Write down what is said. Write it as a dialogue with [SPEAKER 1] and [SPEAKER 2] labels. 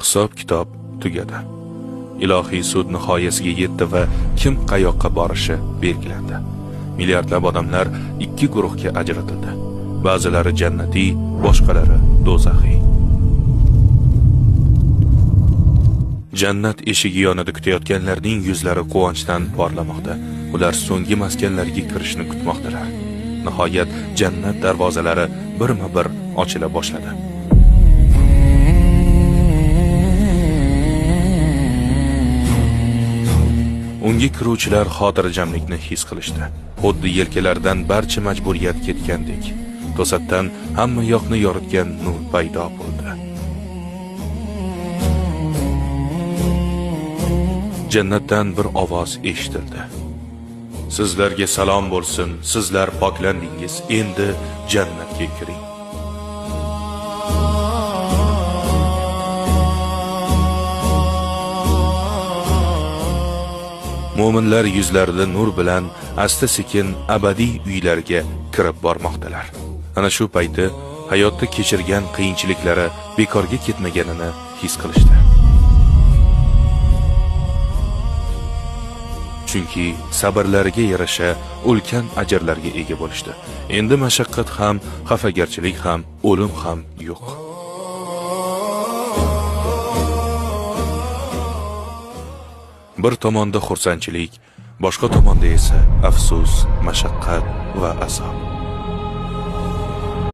[SPEAKER 1] Hisob-kitob tugadi. Ilohiy sud nihoyasiga yetdi va kim qayoqqa borishi belgilandi. Milliardlab odamlar ikki guruhga ajratildi. Ba'zilari jannatiy, boshqalari do'zaxiy. Jannat eshigi yonida kutayotganlarning yuzlari quvonchdan porlamoqda. Ular so'nggi maskanlarga kirishni kutmoqdalar. Nihoyat jannat darvozalari birma-bir ochila boshladi. Unga kiruvchilar xotirjamlikni his qilishdi. Xuddi yelkalaridan barcha majburiyat ketgandek. To'satdan hamma yoqni yoritgan nur paydo bo'ldi. Jannatdan bir ovoz eshitildi. Sizlarga salom bo'lsin, sizlar poklandingiz, endi jannatga kiring. Mo'minlar yuzlarida nur bilan asta-sekin abadiy uylarga kirib bormoqdalar. Ana shu payti hayotda kechirgan qiyinchiliklari bekorga ketmaganini his qilishdi. Chunki sabrlariga yarasha ulkan ajrlarga ega bo'lishdi. Endi mashaqqat ham, xafagarchilik ham, o'lim ham yo'q. Bir tomonda xursandchilik, boshqa tomonda esa afsus, mashaqqat va azob.